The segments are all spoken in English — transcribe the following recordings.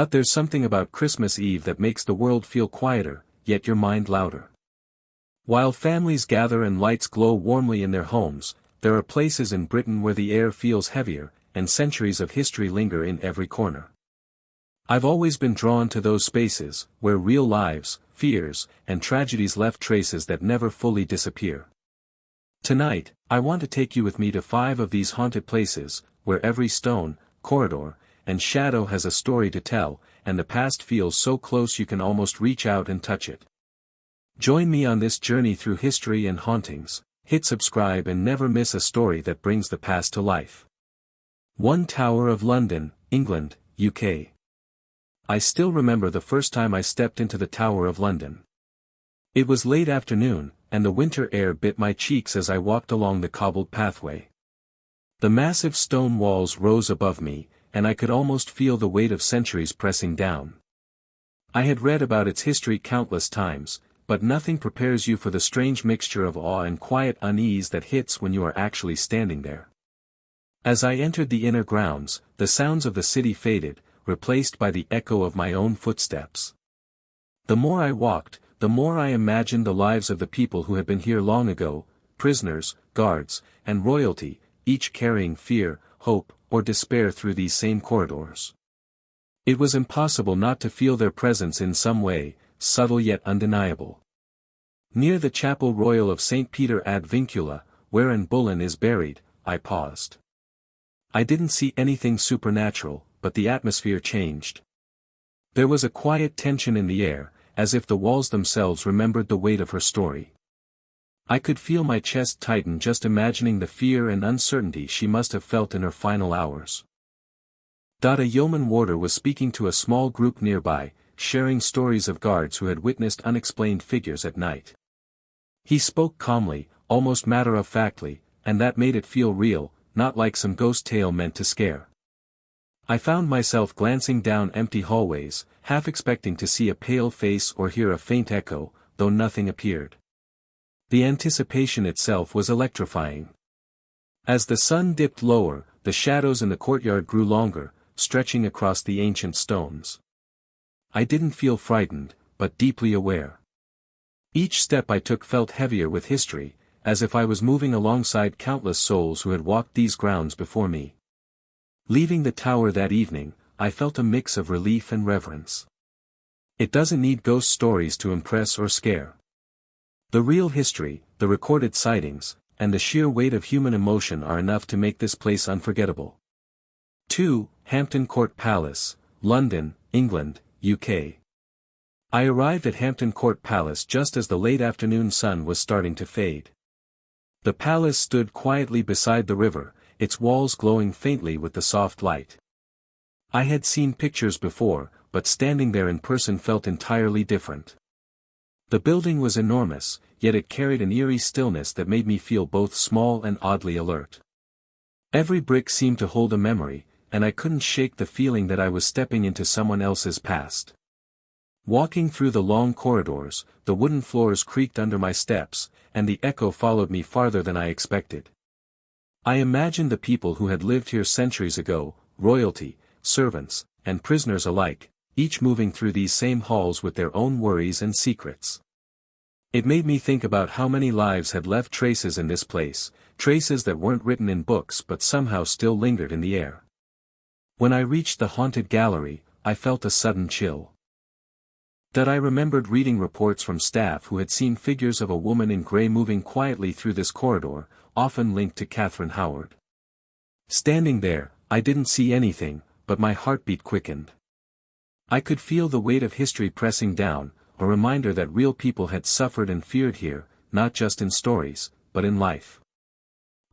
There's something about Christmas Eve that makes the world feel quieter, yet your mind louder. While families gather and lights glow warmly in their homes, there are places in Britain where the air feels heavier, and centuries of history linger in every corner. I've always been drawn to those spaces, where real lives, fears, and tragedies left traces that never fully disappear. Tonight, I want to take you with me to 5 of these haunted places, where every stone, corridor, and shadow has a story to tell, and the past feels so close you can almost reach out and touch it. Join me on this journey through history and hauntings. Hit subscribe and never miss a story that brings the past to life. 1 Tower of London, England, UK. I still remember the first time I stepped into the Tower of London. It was late afternoon, and the winter air bit my cheeks as I walked along the cobbled pathway. The massive stone walls rose above me, and I could almost feel the weight of centuries pressing down. I had read about its history countless times, but nothing prepares you for the strange mixture of awe and quiet unease that hits when you are actually standing there. As I entered the inner grounds, the sounds of the city faded, replaced by the echo of my own footsteps. The more I walked, the more I imagined the lives of the people who had been here long ago, prisoners, guards, and royalty, each carrying fear, hope, or despair through these same corridors. It was impossible not to feel their presence in some way, subtle yet undeniable. Near the Chapel Royal of St. Peter ad Vincula, wherein Bullen is buried, I paused. I didn't see anything supernatural, but the atmosphere changed. There was a quiet tension in the air, as if the walls themselves remembered the weight of her story. I could feel my chest tighten just imagining the fear and uncertainty she must have felt in her final hours. A yeoman warder was speaking to a small group nearby, sharing stories of guards who had witnessed unexplained figures at night. He spoke calmly, almost matter-of-factly, and that made it feel real, not like some ghost tale meant to scare. I found myself glancing down empty hallways, half expecting to see a pale face or hear a faint echo, though nothing appeared. The anticipation itself was electrifying. As the sun dipped lower, the shadows in the courtyard grew longer, stretching across the ancient stones. I didn't feel frightened, but deeply aware. Each step I took felt heavier with history, as if I was moving alongside countless souls who had walked these grounds before me. Leaving the tower that evening, I felt a mix of relief and reverence. It doesn't need ghost stories to impress or scare. The real history, the recorded sightings, and the sheer weight of human emotion are enough to make this place unforgettable. 2. Hampton Court Palace, London, England, UK. I arrived at Hampton Court Palace just as the late afternoon sun was starting to fade. The palace stood quietly beside the river, its walls glowing faintly with the soft light. I had seen pictures before, but standing there in person felt entirely different. The building was enormous, yet it carried an eerie stillness that made me feel both small and oddly alert. Every brick seemed to hold a memory, and I couldn't shake the feeling that I was stepping into someone else's past. Walking through the long corridors, the wooden floors creaked under my steps, and the echo followed me farther than I expected. I imagined the people who had lived here centuries ago, royalty, servants, and prisoners alike, each moving through these same halls with their own worries and secrets. It made me think about how many lives had left traces in this place, traces that weren't written in books but somehow still lingered in the air. When I reached the haunted gallery, I felt a sudden chill. I remembered reading reports from staff who had seen figures of a woman in grey moving quietly through this corridor, often linked to Catherine Howard. Standing there, I didn't see anything, but my heartbeat quickened. I could feel the weight of history pressing down, a reminder that real people had suffered and feared here, not just in stories, but in life.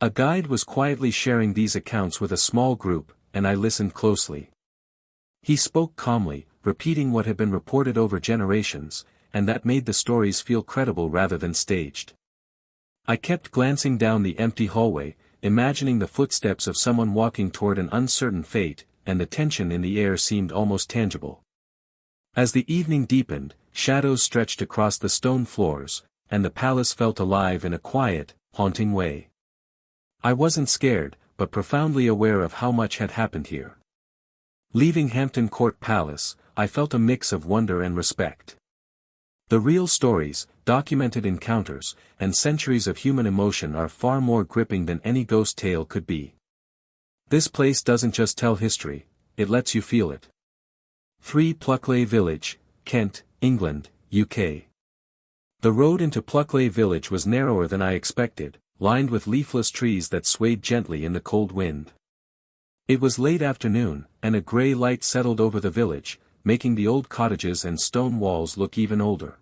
A guide was quietly sharing these accounts with a small group, and I listened closely. He spoke calmly, repeating what had been reported over generations, and that made the stories feel credible rather than staged. I kept glancing down the empty hallway, imagining the footsteps of someone walking toward an uncertain fate, and the tension in the air seemed almost tangible. As the evening deepened, shadows stretched across the stone floors, and the palace felt alive in a quiet, haunting way. I wasn't scared, but profoundly aware of how much had happened here. Leaving Hampton Court Palace, I felt a mix of wonder and respect. The real stories, documented encounters, and centuries of human emotion are far more gripping than any ghost tale could be. This place doesn't just tell history, it lets you feel it. 3 Pluckley Village, Kent, England, UK. The road into Pluckley Village was narrower than I expected, lined with leafless trees that swayed gently in the cold wind. It was late afternoon, and a grey light settled over the village, making the old cottages and stone walls look even older.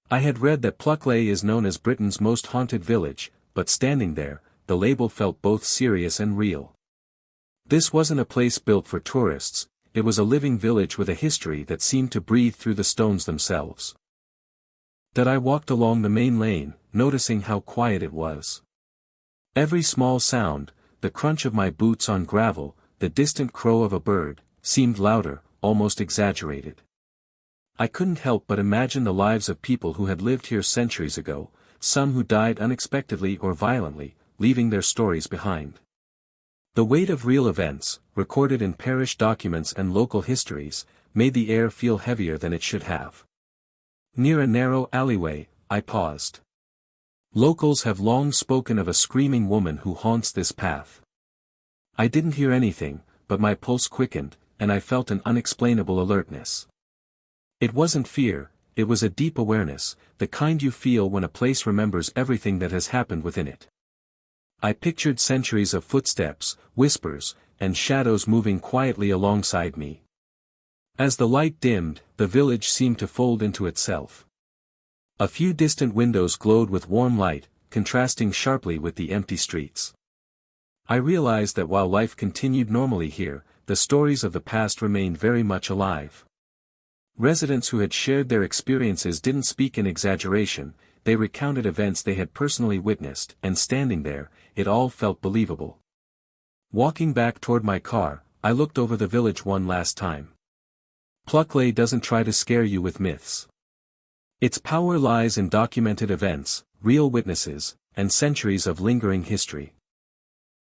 I had read that Pluckley is known as Britain's most haunted village, but standing there, the label felt both serious and real. This wasn't a place built for tourists, it was a living village with a history that seemed to breathe through the stones themselves. That I walked along the main lane, noticing how quiet it was. Every small sound, the crunch of my boots on gravel, the distant crow of a bird, seemed louder, almost exaggerated. I couldn't help but imagine the lives of people who had lived here centuries ago, some who died unexpectedly or violently, leaving their stories behind. The weight of real events, recorded in parish documents and local histories, made the air feel heavier than it should have. Near a narrow alleyway, I paused. Locals have long spoken of a screaming woman who haunts this path. I didn't hear anything, but my pulse quickened, and I felt an unexplainable alertness. It wasn't fear, it was a deep awareness, the kind you feel when a place remembers everything that has happened within it. I pictured centuries of footsteps, whispers, and shadows moving quietly alongside me. As the light dimmed, the village seemed to fold into itself. A few distant windows glowed with warm light, contrasting sharply with the empty streets. I realized that while life continued normally here, the stories of the past remained very much alive. Residents who had shared their experiences didn't speak in exaggeration, they recounted events they had personally witnessed, and standing there, it all felt believable. Walking back toward my car, I looked over the village one last time. Pluckley doesn't try to scare you with myths. Its power lies in documented events, real witnesses, and centuries of lingering history.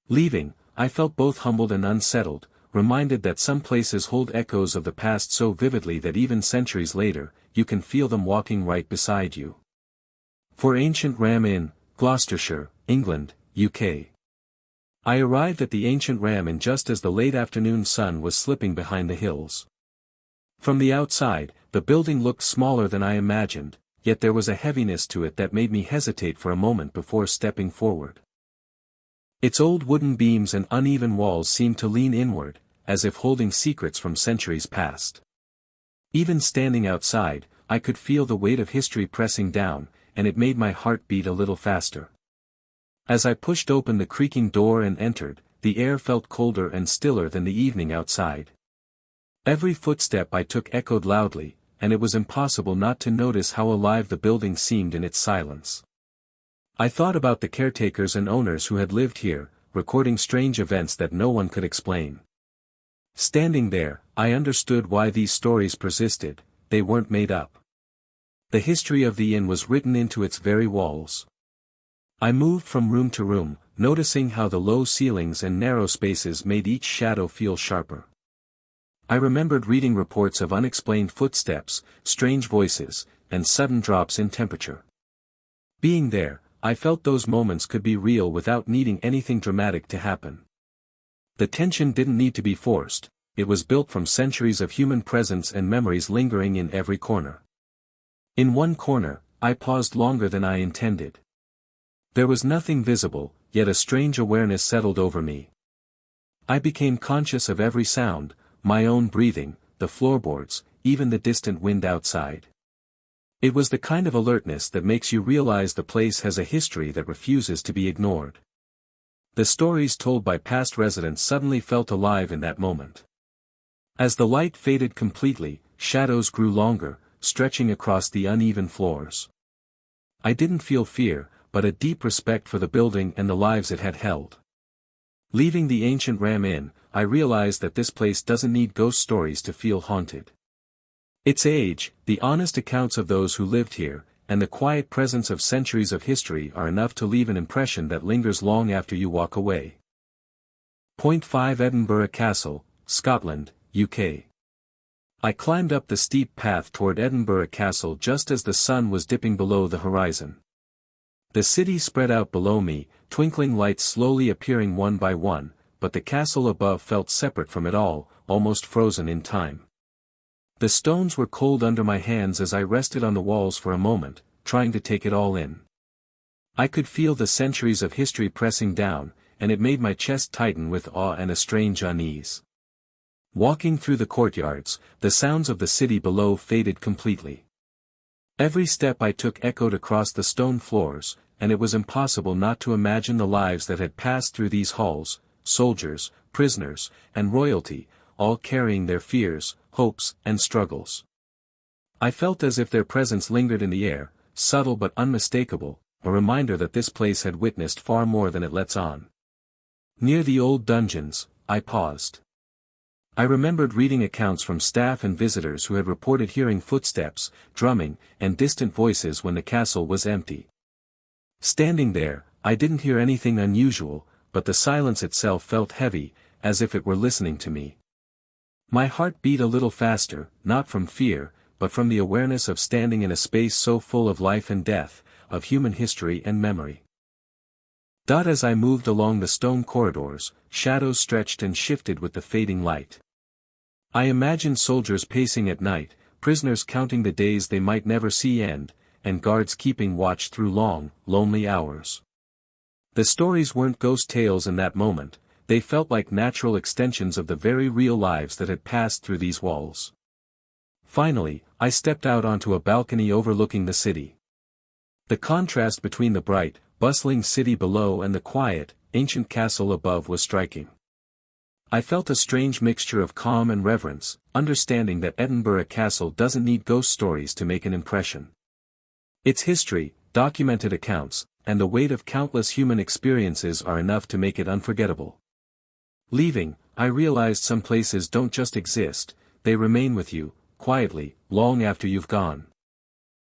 Leaving, I felt both humbled and unsettled, reminded that some places hold echoes of the past so vividly that even centuries later, you can feel them walking right beside you. For Ancient Ram Inn, Gloucestershire, England, UK. I arrived at the Ancient Ram Inn just as the late afternoon sun was slipping behind the hills. From the outside, the building looked smaller than I imagined, yet there was a heaviness to it that made me hesitate for a moment before stepping forward. Its old wooden beams and uneven walls seemed to lean inward, as if holding secrets from centuries past. Even standing outside, I could feel the weight of history pressing down, and it made my heart beat a little faster. As I pushed open the creaking door and entered, the air felt colder and stiller than the evening outside. Every footstep I took echoed loudly, and it was impossible not to notice how alive the building seemed in its silence. I thought about the caretakers and owners who had lived here, recording strange events that no one could explain. Standing there, I understood why these stories persisted, they weren't made up. The history of the inn was written into its very walls. I moved from room to room, noticing how the low ceilings and narrow spaces made each shadow feel sharper. I remembered reading reports of unexplained footsteps, strange voices, and sudden drops in temperature. Being there, I felt those moments could be real without needing anything dramatic to happen. The tension didn't need to be forced, it was built from centuries of human presence and memories lingering in every corner. In one corner, I paused longer than I intended. There was nothing visible, yet a strange awareness settled over me. I became conscious of every sound, my own breathing, the floorboards, even the distant wind outside. It was the kind of alertness that makes you realize the place has a history that refuses to be ignored. The stories told by past residents suddenly felt alive in that moment. As the light faded completely, shadows grew longer, stretching across the uneven floors. I didn't feel fear, but a deep respect for the building and the lives it had held. Leaving the Ancient Ram Inn, I realized that this place doesn't need ghost stories to feel haunted. Its age, the honest accounts of those who lived here, and the quiet presence of centuries of history are enough to leave an impression that lingers long after you walk away. Point 5 Edinburgh Castle, Scotland, UK. I climbed up the steep path toward Edinburgh Castle just as the sun was dipping below the horizon. The city spread out below me, twinkling lights slowly appearing one by one, but the castle above felt separate from it all, almost frozen in time. The stones were cold under my hands as I rested on the walls for a moment, trying to take it all in. I could feel the centuries of history pressing down, and it made my chest tighten with awe and a strange unease. Walking through the courtyards, the sounds of the city below faded completely. Every step I took echoed across the stone floors, and it was impossible not to imagine the lives that had passed through these halls, soldiers, prisoners, and royalty, all carrying their fears, hopes, and struggles. I felt as if their presence lingered in the air, subtle but unmistakable, a reminder that this place had witnessed far more than it lets on. Near the old dungeons, I paused. I remembered reading accounts from staff and visitors who had reported hearing footsteps, drumming, and distant voices when the castle was empty. Standing there, I didn't hear anything unusual, but the silence itself felt heavy, as if it were listening to me. My heart beat a little faster, not from fear, but from the awareness of standing in a space so full of life and death, of human history and memory. As I moved along the stone corridors, shadows stretched and shifted with the fading light. I imagined soldiers pacing at night, prisoners counting the days they might never see end, and guards keeping watch through long, lonely hours. The stories weren't ghost tales in that moment, they felt like natural extensions of the very real lives that had passed through these walls. Finally, I stepped out onto a balcony overlooking the city. The contrast between the bright, bustling city below and the quiet, ancient castle above was striking. I felt a strange mixture of calm and reverence, understanding that Edinburgh Castle doesn't need ghost stories to make an impression. Its history, documented accounts, and the weight of countless human experiences are enough to make it unforgettable. Leaving, I realized some places don't just exist, they remain with you, quietly, long after you've gone.